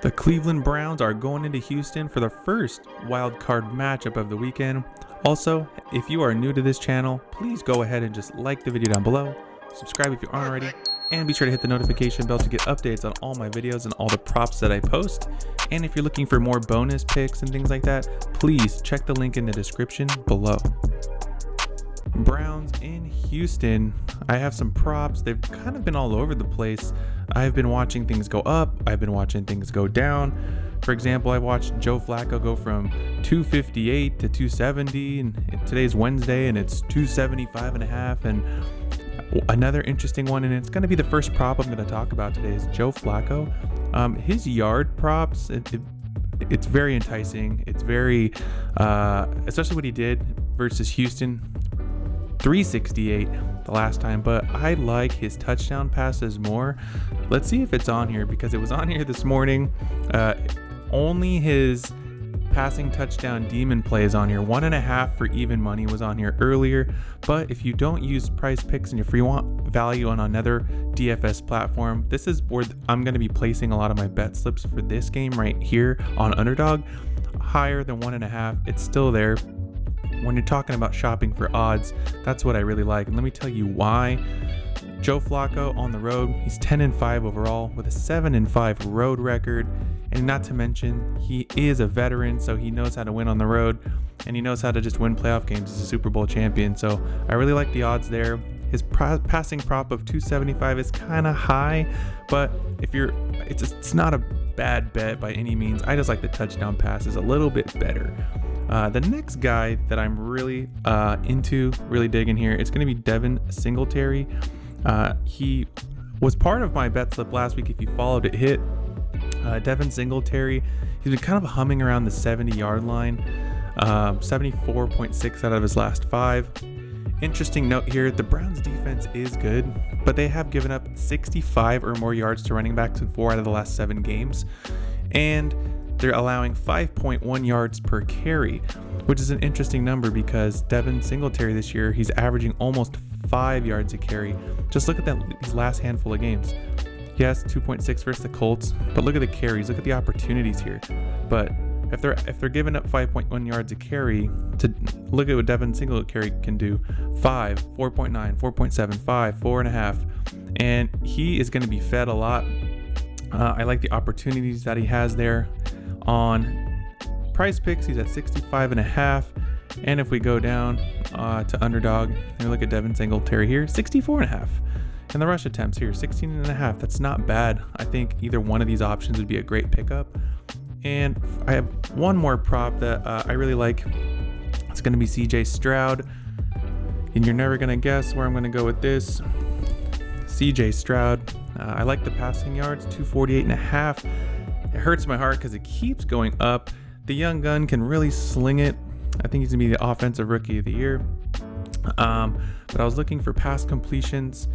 The Cleveland Browns are going into Houston for the first wild card matchup of the weekend. Also, if you are new to this channel, please go ahead and just like the video down below, subscribe if you aren't already, and be sure to hit the notification bell to get updates on all my videos and all the props that I post. And if you're looking for more bonus picks and things like that, please check the link in the description below. Browns in Houston. I have some props. They've kind of been all over the place. I've been watching things go up. I've been watching things go down. For example, I watched Joe Flacco go from 258 to 270, and today's Wednesday and it's 275.5. And another interesting one, and it's going to be the first prop I'm going to talk about today, is Joe Flacco. His yard props, it's very enticing. It's very, especially what he did versus Houston, 368 the last time, but I like his touchdown passes more. Let's see if it's on here, because it was on here this morning. Only his passing touchdown demon play is on here. 1.5 for even money was on here earlier. But if you don't use Prizepicks and if you want value on another DFS platform, this is where I'm going to be placing a lot of my bet slips for this game right here on Underdog. Higher than 1.5, it's still there. When you're talking about shopping for odds, that's what I really like. And let me tell you why. Joe Flacco on the road, he's 10-5 overall with a 7-5 road record. And not to mention, he is a veteran, so he knows how to win on the road, and he knows how to just win playoff games as a Super Bowl champion. So I really like the odds there. His passing prop of 275 is kind of high, but it's not a bad bet by any means. I just like the touchdown passes a little bit better. The next guy that I'm really really digging here, it's going to be Devin Singletary. He was part of my bet slip last week. If you followed it, hit. Devin Singletary, he's been kind of humming around the 70-yard line, 74.6 out of his last 5. Interesting note here, the Browns defense is good, but they have given up 65 or more yards to running backs in 4 out of the last 7 games. And they're allowing 5.1 yards per carry, which is an interesting number because Devin Singletary this year, he's averaging almost 5 yards a carry. Just look at these last handful of games. He has 2.6 versus the Colts, but look at the carries. Look at the opportunities here. But if they're giving up 5.1 yards a carry, to look at what Devin Singletary can do: 5, 4.9, 4.7, 5, 4.5, and he is going to be fed a lot. I like the opportunities that he has there. On Prizepicks, he's at 65.5. And if we go down to Underdog and we look at Devin Singletary here, 64.5. And the rush attempts here, 16.5. That's not bad. I think either one of these options would be a great pickup. And I have one more prop that I really like. It's going to be Stroud. And you're never going to guess where I'm going to go with this. Stroud. I like the passing yards, 248.5. It hurts my heart because it keeps going up. The young gun can really sling it. I think he's going to be the offensive rookie of the year. But I was looking for pass completions,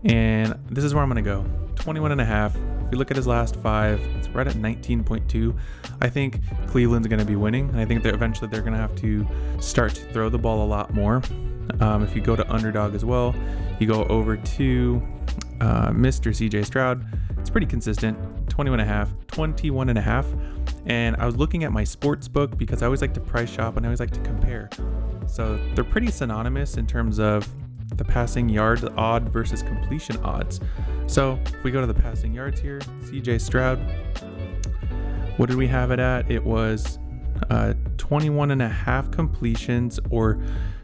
and this is where I'm going to go. 21.5. If you look at his last 5, it's right at 19.2. I think Cleveland's going to be winning, and I think that eventually they're going to have to start to throw the ball a lot more. If you go to Underdog as well, you go over to Mr. Stroud. It's pretty consistent. 21.5. And I was looking at my sports book because I always like to price shop and I always like to compare. So they're pretty synonymous in terms of the passing yard odd versus completion odds. So if we go to the passing yards here, Stroud, what did we have it at? It was 21.5 completions or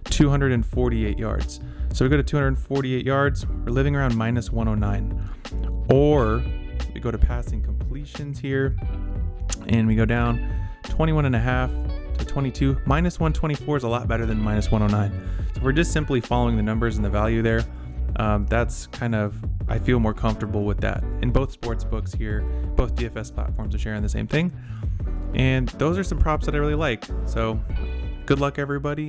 248 yards. So we go to 248 yards, we're living around minus 109. Or we go to passing completions here and we go down 21.5 to 22. Minus 124 is a lot better than minus 109. So we're just simply following the numbers and the value there. That's kind of, I feel more comfortable with that. In both sports books here, both DFS platforms are sharing the same thing. And those are some props that I really like. So good luck, everybody.